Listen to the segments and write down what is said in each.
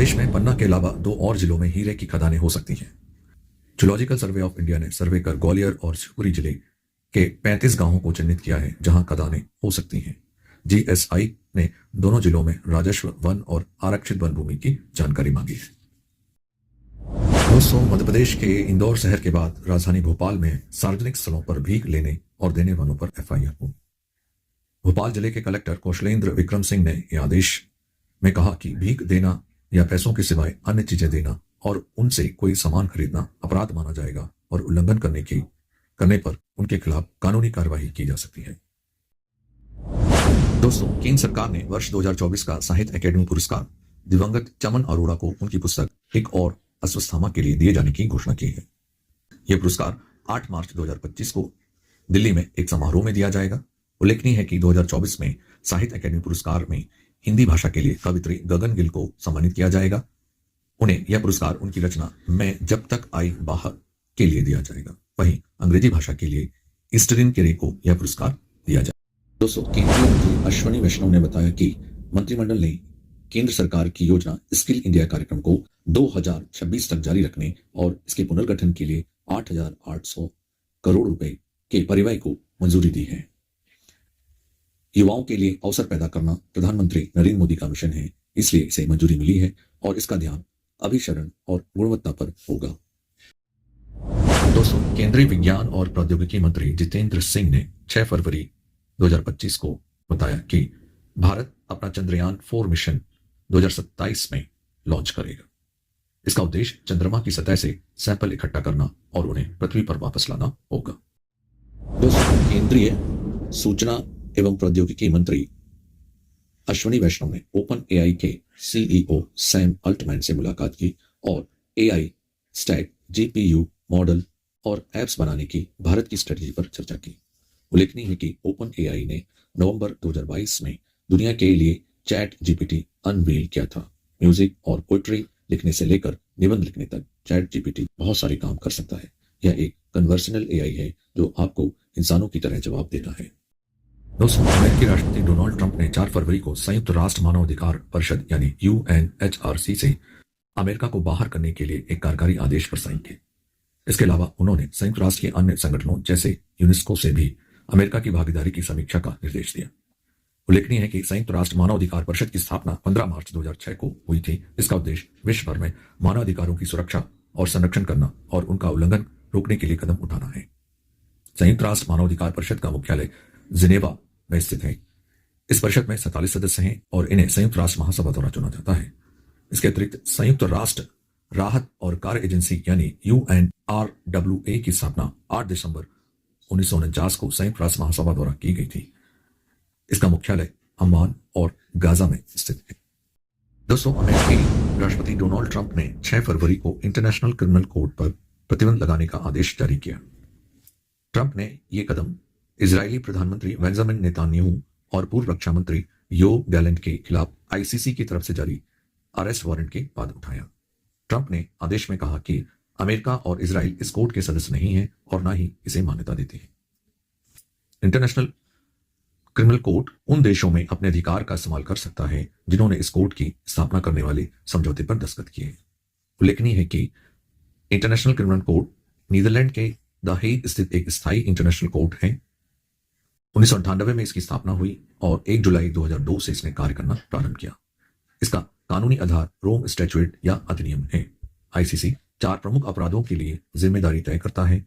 प्रदेश में पन्ना के अलावा 2 और जिलों में हीरे की खदानें हो सकती हैं। जूलॉजिकल सर्वे ऑफ इंडिया ने सर्वे कर ग्वालियर और शिवपुरी जिले के 35 गांवों को चिन्हित किया है जहां खदानें हो सकती हैं। जीएसआई ने दोनों जिलों में राजस्व, वन और आरक्षित वन भूमि की जानकारी मांगी है। दोस्तों, मध्य प्रदेश के इंदौर शहर के बाद राजधानी भोपाल में सार्वजनिक स्थलों पर भीख लेने और देने वालों पर एफआईआर हुई। भोपाल जिले के कलेक्टर कौशलेंद्र विक्रम सिंह ने यह आदेश में कहा कि भीख देना या पैसों के सिवाय अन्य चीजें देना और उनसे कोई सामान खरीदना अपराध माना जाएगा और उल्लंघन करने पर उनके खिलाफ कानूनी कार्रवाई की जा सकती है। दोस्तों, केंद्र सरकार ने वर्ष 2024 का साहित्य अकादमी पुरस्कार दिवंगत चमन अरोड़ा को उनकी पुस्तक एक और अश्वत्थामा के लिए दिए जाने की घोषणा की है। यह पुरस्कार 8 मार्च 2025 को दिल्ली में एक समारोह में दिया जाएगा। उल्लेखनीय है कि 2024 में साहित्य अकादमी पुरस्कार में हिंदी भाषा के लिए कवित्री गगन गिल को सम्मानित किया जाएगा। उन्हें यह पुरस्कार उनकी रचना मैं जब तक आई बाहर के लिए दिया जाएगा। वहीं अंग्रेजी भाषा के लिए ईस्टरिन केरे को यह पुरस्कार दिया जाएगा। दोस्तों, केंद्रीय मंत्री अश्विनी वैष्णव ने बताया कि मंत्रिमंडल ने केंद्र सरकार की योजना स्किल इंडिया कार्यक्रम को 2026 तक जारी रखने और इसके पुनर्गठन के लिए 8,800 करोड़ रुपए के परिव्यय को मंजूरी दी है। युवाओं के लिए अवसर पैदा करना प्रधानमंत्री नरेंद्र मोदी का मिशन है, इसलिए इसे मंजूरी मिली है और इसका ध्यान अभिसरण और गुणवत्ता पर होगा। दोस्तों, केंद्रीय विज्ञान और प्रौद्योगिकी मंत्री जितेंद्र सिंह ने 6 फरवरी 2025 को बताया कि भारत अपना चंद्रयान 4 मिशन 2027 में लॉन्च करेगा। इसका उद्देश्य चंद्रमा की सतह से सैंपल इकट्ठा करना और उन्हें पृथ्वी पर वापस लाना होगा। दोस्तों, केंद्रीय सूचना एवं प्रौद्योगिकी मंत्री अश्विनी वैष्णव ने ओपन एआई के सीईओ सैम अल्टमैन से मुलाकात की और एआई स्टैक, जीपीयू मॉडल और एप्स बनाने की भारत की स्ट्रेटजी पर चर्चा की। उल्लेखनीय है कि ओपन एआई ने नवंबर 2022 में दुनिया के लिए चैट जीपीटी अनवील किया था। म्यूजिक और पोइट्री लिखने से लेकर निबंध लिखने तक चैट जीपीटी बहुत सारे काम कर सकता है। यह एक कन्वर्सेशनल एआई है जो आपको इंसानों की तरह जवाब देता है। दोस्तों, अमेरिकी राष्ट्रपति डोनाल्ड ट्रंप ने 4 फरवरी को संयुक्त राष्ट्र मानवाधिकार परिषद यानी यूएनएचआरसी से अमेरिका को बाहर करने के लिए एक कार्यकारी आदेश पर साइन किए। इसके अलावा उन्होंने संयुक्त राष्ट्र के अन्य संगठनों जैसे यूनेस्को से भी अमेरिका की भागीदारी की समीक्षा का निर्देश दिया। उल्लेखनीय है कि संयुक्त राष्ट्र मानवाधिकार परिषद की स्थापना 15 मार्च 2006 को हुई थी। इसका उद्देश्य विश्व भर में मानवाधिकारों की सुरक्षा और संरक्षण करना और उनका उल्लंघन रोकने के लिए कदम उठाना है। संयुक्त राष्ट्र मानवाधिकार परिषद का मुख्यालय जिनेवा में स्थित है। इस परिषद में 47 सदस्य हैं और इन्हें संयुक्त राष्ट्र महासभा द्वारा चुना जाता है। इसके अतिरिक्त संयुक्त राष्ट्र राहत और कार्य एजेंसी यानी यूएनआरडब्ल्यूए की स्थापना 8 दिसंबर 1949 को संयुक्त राष्ट्र महासभा द्वारा की गई थी। इसका मुख्यालय अम्मान और गाजा में स्थित है। दोस्तों, अमेरिकी राष्ट्रपति डोनाल्ड ट्रंप ने 6 फरवरी को इंटरनेशनल क्रिमिनल कोर्ट पर प्रतिबंध लगाने का आदेश जारी किया। ट्रंप ने यह कदम इजरायली प्रधानमंत्री बेंजामिन नेतान्याहू और पूर्व रक्षा मंत्री योव गैलेंट के खिलाफ आईसीसी की तरफ से जारी अरेस्ट वारंट के बाद उठाया। ट्रंप ने आदेश में कहा कि अमेरिका और इजराइल इस कोर्ट के सदस्य नहीं है और न ही इसे मान्यता देते हैं। इंटरनेशनल क्रिमिनल कोर्ट उन देशों में अपने अधिकार का इस्तेमाल कर सकता है जिन्होंने इस कोर्ट की स्थापना करने वाले समझौते पर दस्तखत किए। उल्लेखनीय है कि इंटरनेशनल क्रिमिनल कोर्ट नीदरलैंड के द हेग स्थित एक स्थायी इंटरनेशनल कोर्ट है। 1998 में इसकी स्थापना हुई और 1 जुलाई 2002 से इसने कार्य करना प्रारंभ किया। इसका कानूनी आधार रोम स्टैट्यूट या अधिनियम है। आईसीसी 4 प्रमुख अपराधों के लिए जिम्मेदारी तय करता है।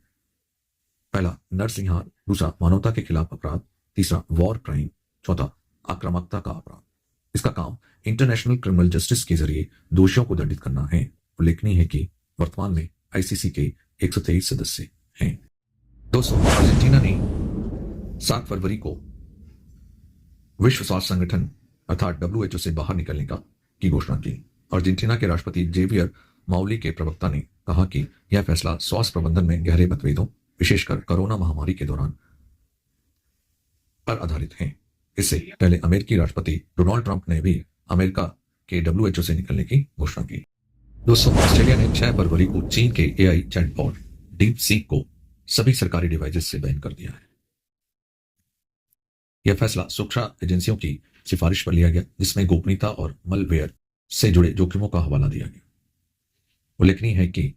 पहला नरसंहार, दूसरा मानवता के खिलाफ अपराध, तीसरा वॉर क्राइम, चौथा आक्रामकता का अपराध। इसका काम इंटरनेशनल क्रिमिनल जस्टिस के जरिए दोषियों को दंडित करना है। उल्लेखनीय है कि वर्तमान में आईसीसी के 123 सदस्य हैं। दोस्तों, अर्जेंटीना ने 7 फरवरी को विश्व स्वास्थ्य संगठन अर्थात WHO से बाहर निकलने की घोषणा की। अर्जेंटीना के राष्ट्रपति जेवियर माउली के प्रवक्ता ने कहा कि यह फैसला स्वास्थ्य प्रबंधन में गहरे मतभेदों, विशेषकर कोरोना महामारी के दौरान पर आधारित है। इससे पहले अमेरिकी राष्ट्रपति डोनाल्ड ट्रंप ने भी अमेरिका के WHO से निकलने की घोषणा की। दोस्तों, ऑस्ट्रेलिया ने 6 फरवरी को चीन के एआई चैटबॉट डीप सीक को सभी सरकारी डिवाइसेस से बैन कर दिया है। यह फैसला सुरक्षा एजेंसियों की सिफारिश पर लिया गया, जिसमें गोपनीयता और मलवेयर से जुड़े जोखिमों का हवाला दिया गया। उल्लेखनीय है कि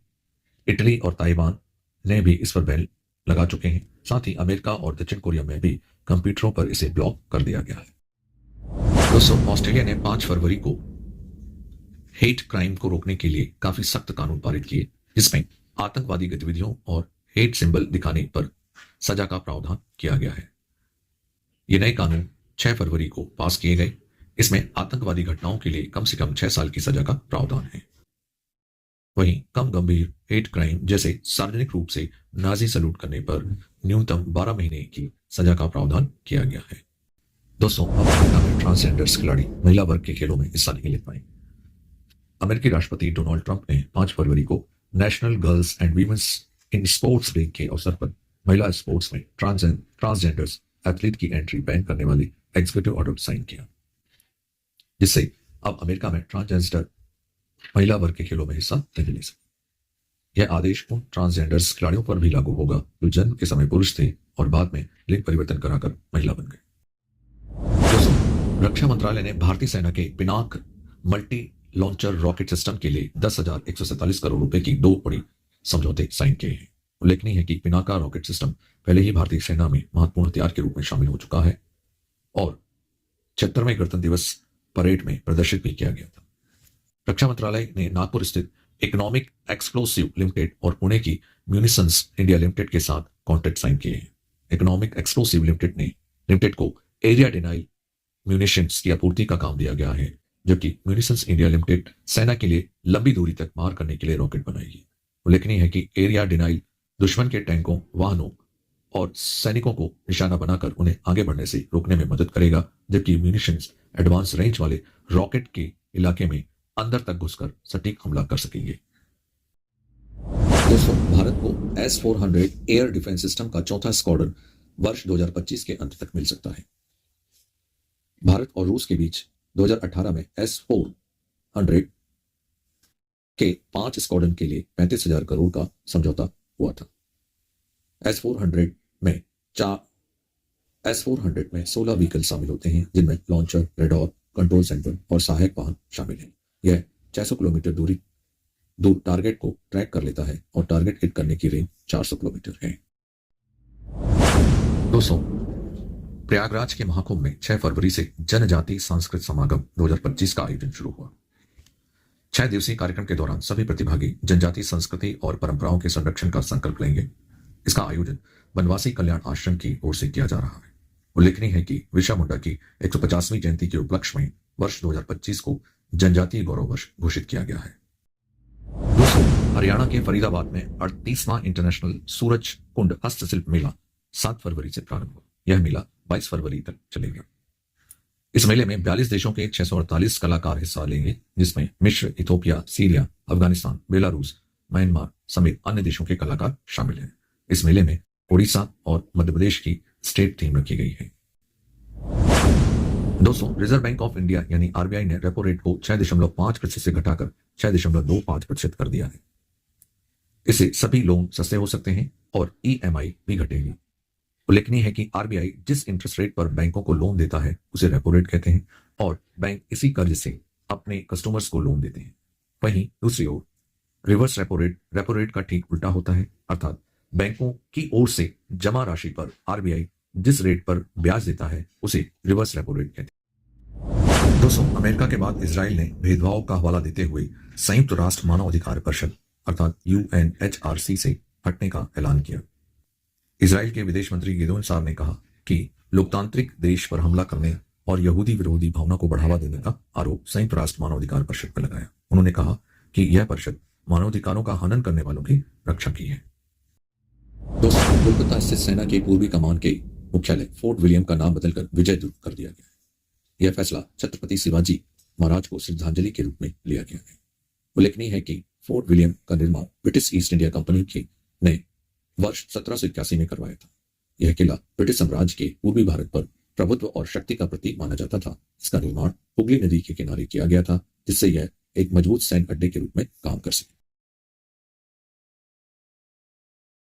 इटली और ताइवान ने भी इस पर बैन लगा चुके हैं। साथ ही अमेरिका और दक्षिण कोरिया में भी कंप्यूटरों पर इसे ब्लॉक कर दिया गया है। दोस्तों, ऑस्ट्रेलिया ने 5 फरवरी को हेट क्राइम को रोकने के लिए काफी सख्त कानून पारित किए, जिसमें आतंकवादी गतिविधियों और हेट सिंबल दिखाने पर सजा का प्रावधान किया गया है। ये नए कानून 6 फरवरी को पास किए गए। इसमें आतंकवादी घटनाओं के लिए कम से कम 6 साल की सजा का प्रावधान है। वहीं कम गंभीर हेट क्राइम जैसे सार्वजनिक रूप से नाजी सैल्यूट करने पर न्यूनतम 12 महीने की सजा का प्रावधान किया गया है। दोस्तों, अब अमेरिका में ट्रांसजेंडर्स खिलाड़ी महिला वर्ग के खेलों में हिस्सा नहीं ले पाए। अमेरिकी राष्ट्रपति डोनाल्ड ट्रंप ने 5 फरवरी को national girls and women's in sports day के अवसर पर महिला स्पोर्ट्स में ट्रांसजेंडर्स एथलीट की एंट्री बैन करने वाली एग्जीक्यूटिव ऑर्डर साइन किया, जिससे अब अमेरिका में ट्रांसजेंडर महिला वर्ग के खेलों में हिस्सा नहीं ले सके। यह आदेश उन ट्रांसजेंडर्स खिलाड़ियों पर भी लागू होगा जो जन्म के समय पुरुष थे और बाद में लिंग परिवर्तन कराकर महिला बन गए। दोस्तों, रक्षा मंत्रालय ने भारतीय सेना के Pinaka multi launcher rocket system के लिए 10,147 करोड़ रुपए की 2 बड़ी समझौते साइन किए हैं। उल्लेखनीय है कि पिनाका रॉकेट सिस्टम पहले ही भारतीय सेना में महत्वपूर्ण हथियार के रूप में शामिल हो चुका है और 76वें गणतंत्र दिवस परेड में प्रदर्शित भी किया गया था। रक्षा मंत्रालय ने नागपुर स्थित इकोनॉमिक एक्सप्लोसिव लिमिटेड और पुणे की म्यूनिसंस इंडिया लिमिटेड के साथ कॉन्ट्रैक्ट साइन किए हैं। इकोनॉमिक एक्सप्लोसिव लिमिटेड को एरिया डिनाइल म्यूनिशंस की आपूर्ति का काम दिया गया है, जबकि म्यूनिसंस इंडिया लिमिटेड सेना के लिए लंबी दूरी तक मार करने के लिए रॉकेट बनाएगी। उल्लेखनीय है कि एरिया डिनाइल दुश्मन के टैंकों, वाहनों और सैनिकों को निशाना बनाकर उन्हें आगे बढ़ने से रोकने में मदद करेगा, जबकि म्यूनिशंस एडवांस रेंज वाले रॉकेट के इलाके में अंदर तक घुसकर सटीक हमला कर सकेंगे। दोस्तों, भारत को S-400 एयर डिफेंस सिस्टम का चौथा स्क्वाड्रन वर्ष 2025 के अंत तक मिल सकता है। भारत और रूस के बीच 2018 में S-400 के 5 स्क्वाड्रन के लिए 35,000 करोड़ का समझौता हुआ था। S-400 में 16 व्हीकल शामिल होते हैं, जिनमें लॉन्चर, रेडार, कंट्रोल सेंटर और सहायक वाहन शामिल हैं। यह 600 किलोमीटर दूर टारगेट को ट्रैक कर लेता है और टारगेट हिट करने की रेंज 400 किलोमीटर है। दोस्तों, प्रयागराज के महाकुंभ में 6 फरवरी से जनजातीय सांस्कृतिक समागम 2025 का आयोजन शुरू हुआ। 6 दिवसीय कार्यक्रम के दौरान सभी प्रतिभागी जनजातीय संस्कृति और परंपराओं के संरक्षण का संकल्प लेंगे। इसका आयोजन बनवासी कल्याण आश्रम की ओर से किया जा रहा है। उल्लेखनीय है कि बिरसा मुंडा की 150वीं जयंती के उपलक्ष्य में वर्ष 2025 को जनजातीय गौरव वर्ष घोषित किया गया है। दोस्तों, हरियाणा के फरीदाबाद में 38वां इंटरनेशनल सूरज कुंड हस्तशिल्प मेला 7 फरवरी से प्रारंभ हुआ। यह मेला 22 फरवरी तक चलेगा। इस मेले में 42 देशों के 648 कलाकार हिस्सा लेंगे, जिसमें मिस्र, Ethiopia, Syria, Afghanistan, Belarus, Myanmar समेत अन्य देशों के कलाकार शामिल हैं। इस मेले में ओडिशा और मध्य प्रदेश की स्टेट थीम रखी गई है। दोस्तों, रिजर्व बैंक ऑफ इंडिया यानी आरबीआई ने रेपो रेट को 6.5% से घटाकर 6.25% कर दिया है। इससे सभी लोन सस्ते हो सकते हैं और ईएमआई भी घटेगी। उल्लेखनीय है कि आरबीआई जिस इंटरेस्ट रेट पर बैंकों को लोन देता है उसे रेपो रेट कहते हैं और बैंक इसी कर्ज से अपने कस्टमर्स को लोन देते हैं। वहीं दूसरी ओर रिवर्स रेपो रेट का ठीक उल्टा होता है, अर्थात बैंकों की ओर से जमा राशि पर आरबीआई जिस रेट पर ब्याज देता है उसे रिवर्स रेपो रेट कहते हैं। दोस्तों, अमेरिका के बाद इजराइल ने भेदभाव का हवाला देते हुए संयुक्त राष्ट्र मानव अधिकार परिषद अर्थात UNHRC से हटने का ऐलान किया। इजराइल के विदेश मंत्री गिदोन सार ने कहा कि लोकतांत्रिक देश पर हमला करने और यहूदी विरोधी भावना को बढ़ावा देने का आरोप संयुक्त राष्ट्र मानवाधिकार परिषद पर लगाया। उन्होंने कहा कि यह परिषद मानवाधिकारों का हनन करने वालों की रक्षा की है। दोस्तों, कोलकाता स्थित सेना के पूर्वी कमान के मुख्यालय फोर्ट विलियम का नाम बदलकर विजय दुर्ग कर दिया गया है। यह फैसला छत्रपति शिवाजी महाराज को श्रद्धांजलि के रूप में लिया गया है। उल्लेखनीय है कि फोर्ट विलियम का निर्माण ब्रिटिश ईस्ट इंडिया कंपनी ने वर्ष 1781 में करवाया था। यह किला ब्रिटिश साम्राज्य के पूर्वी भारत पर प्रभुत्व और शक्ति का प्रतीक माना जाता था। इसका निर्माण हुगली नदी के किनारे किया गया था, जिससे यह एक मजबूत सैन्य अड्डे के रूप में काम कर सके।